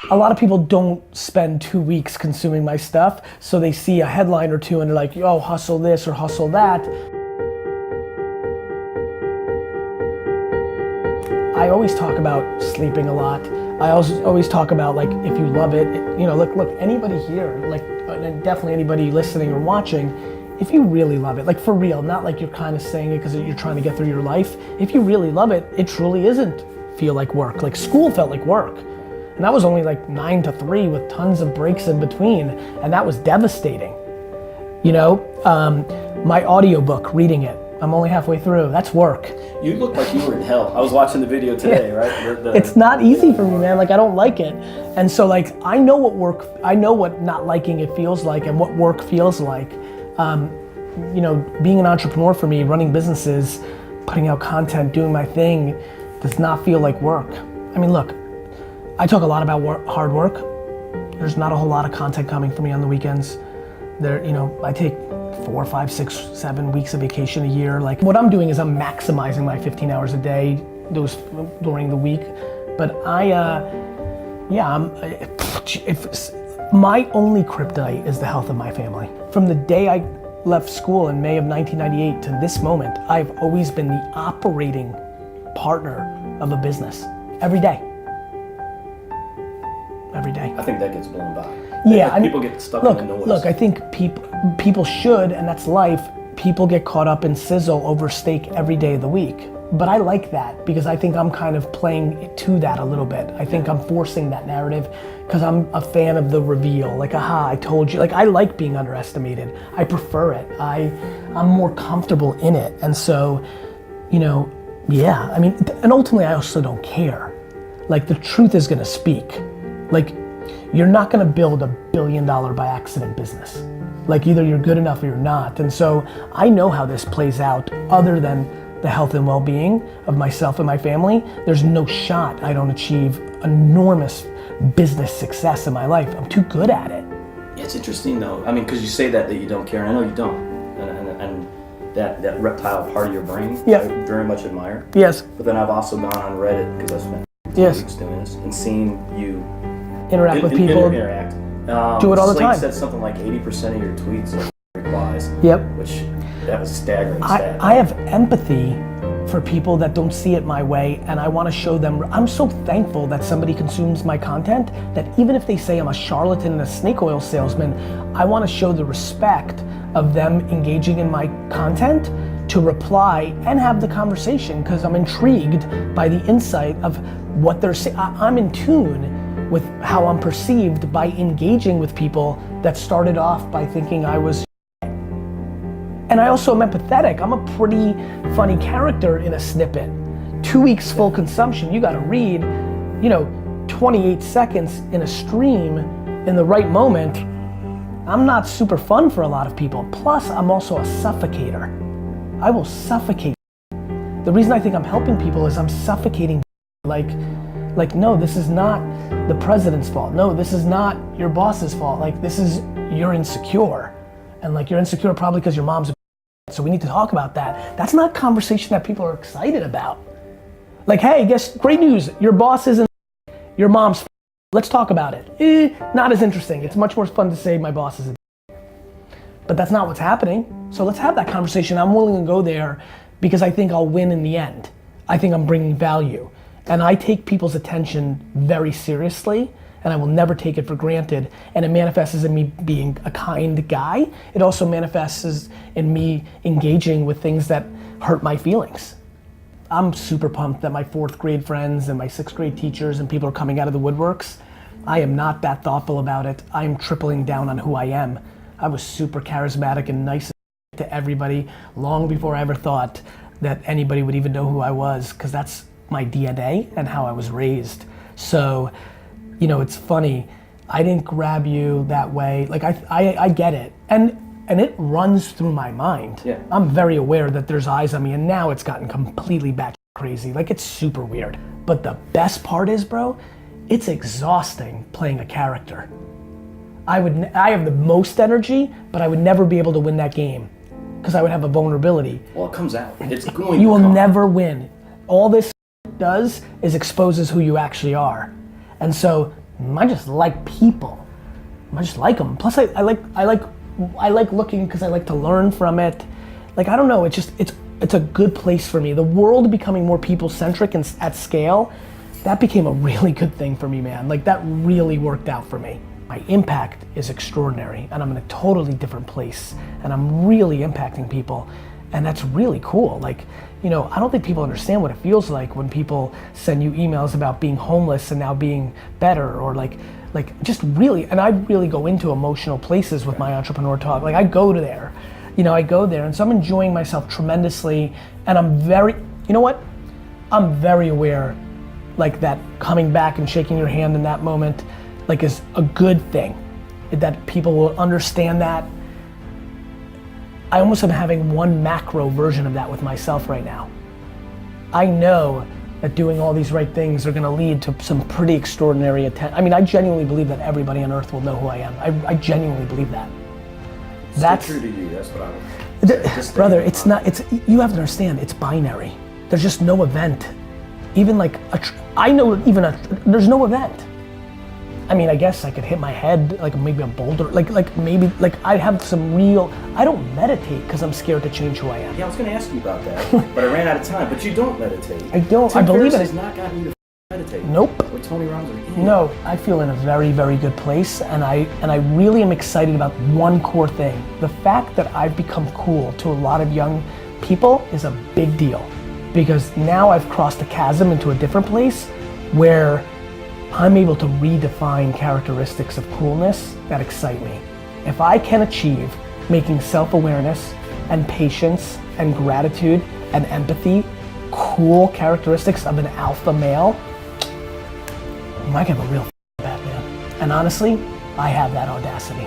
a lot of people don't spend 2 weeks consuming my stuff, so they see a headline or two and they're like, oh, hustle this or hustle that. I always talk about sleeping a lot. I always talk about, like, if you love it, you know, look, anybody here, like, and definitely anybody listening or watching, if you really love it, like for real, not like you're kind of saying it because you're trying to get through your life. If you really love it, it truly isn't feel like work. Like school felt like work. And that was only like 9 to 3 with tons of breaks in between. And that was devastating. You know, my audiobook, reading it, I'm only halfway through. That's work. You look like you were in hell. I was watching the video today, yeah. Right? It's not easy for me, man. Like, I don't like it. And so, like, I know what not liking it feels like and what work feels like. You know, being an entrepreneur for me, running businesses, putting out content, doing my thing, does not feel like work. I mean, look, I talk a lot about hard work. There's not a whole lot of content coming for me on the weekends. You know, I take 4, 5, 6, 7 weeks of vacation a year. Like, what I'm doing is I'm maximizing my 15 hours a day, those during the week. But my only kryptonite is the health of my family. From the day I left school in May of 1998 to this moment, I've always been the operating partner of a business. Every day. Every day. I think that gets blown by. Yeah, I mean, people get stuck in the noise. Look, I think people should, and that's life. People get caught up in sizzle over steak every day of the week. But I like that because I think I'm kind of playing to that a little bit. I think I'm forcing that narrative because I'm a fan of the reveal. Like, aha, I told you. Like, I like being underestimated. I prefer it. I'm more comfortable in it. And so, you know, yeah, I mean, and ultimately I also don't care. Like, the truth is gonna speak. Like, you're not gonna build $1 billion by accident business. Like, either you're good enough or you're not. And so I know how this plays out other than the health and well-being of myself and my family. There's no shot I don't achieve enormous business success in my life. I'm too good at it. Yeah, it's interesting though. I mean, because you say that you don't care, and I know you don't. And that reptile part of your brain, yeah. I very much admire. Yes. But then I've also gone on Reddit, because I spent 2 weeks doing this, and seen you interact with people. Interact. Do it all the time. Slate said something like 80% of your tweets are replies. Yep. Which, that was staggering stat. I have empathy for people that don't see it my way, and I want to show them. I'm so thankful that somebody consumes my content that even if they say I'm a charlatan and a snake oil salesman, I want to show the respect of them engaging in my content to reply and have the conversation because I'm intrigued by the insight of what they're saying. I'm in tune with how I'm perceived by engaging with people that started off by thinking I was. And I also am empathetic. I'm a pretty funny character in a snippet. 2 weeks full consumption, you gotta read, you know, 28 seconds in a stream in the right moment. I'm not super fun for a lot of people. Plus, I'm also a suffocator. I will suffocate. The reason I think I'm helping people is I'm suffocating. Like, no, this is not the president's fault. No, this is not your boss's fault. Like, this is, you're insecure. And like, you're insecure probably because your mom's a so we need to talk about that. That's not a conversation that people are excited about. Like, hey, great news, your boss isn't your mom's let's talk about it. Not as interesting. It's much more fun to say my boss is but that's not what's happening. So let's have that conversation. I'm willing to go there because I think I'll win in the end. I think I'm bringing value. And I take people's attention very seriously, and I will never take it for granted. And it manifests in me being a kind guy. It also manifests in me engaging with things that hurt my feelings. I'm super pumped that my 4th grade friends and my 6th grade teachers and people are coming out of the woodworks. I am not that thoughtful about it. I am tripling down on who I am. I was super charismatic and nice to everybody long before I ever thought that anybody would even know who I was, because that's my DNA and how I was raised. So, you know, it's funny, I didn't grab you that way. Like, I get it. And it runs through my mind. Yeah. I'm very aware that there's eyes on me, and now it's gotten completely batshit crazy. Like, it's super weird. But the best part is, bro, it's exhausting playing a character. I have the most energy, but I would never be able to win that game because I would have a vulnerability. Well, it comes out. It's going You to will come. Never win. All this does is exposes who you actually are. And so I just like people. I just like them. Plus I like looking because I like to learn from it. Like, I don't know, it's a good place for me. The world becoming more people-centric and at scale, that became a really good thing for me, man. Like, that really worked out for me. My impact is extraordinary, and I'm in a totally different place, and I'm really impacting people, and that's really cool. Like, you know, I don't think people understand what it feels like when people send you emails about being homeless and now being better, or like just really, and I really go into emotional places with my entrepreneur talk. Like, I go to there. You know, I go there, and so I'm enjoying myself tremendously, and I'm very, you know what? I'm very aware, like, that coming back and shaking your hand in that moment, like, is a good thing, that people will understand that. I almost am having one macro version of that with myself right now. I know that doing all these right things are gonna lead to some pretty extraordinary attention. I mean, I genuinely believe that everybody on earth will know who I am. I genuinely believe that. That's true to you. That's what I would. Brother, it's not. You have to understand. It's binary. There's just no event. Even like I know even there's no event. I mean, I guess I could hit my head like maybe a boulder. Like maybe like I have some real. I don't meditate because I'm scared to change who I am. Yeah, I was going to ask you about that, but I ran out of time. But you don't meditate. I don't. Tim I believe Ferriss it. has not gotten you to meditate. Nope. Or Tony Robbins. No, I feel in a very, very good place, and I really am excited about one core thing. The fact that I've become cool to a lot of young people is a big deal, because now I've crossed a chasm into a different place where I'm able to redefine characteristics of coolness that excite me. If I can achieve making self-awareness and patience and gratitude and empathy cool characteristics of an alpha male, I might have a real bad man. And honestly, I have that audacity.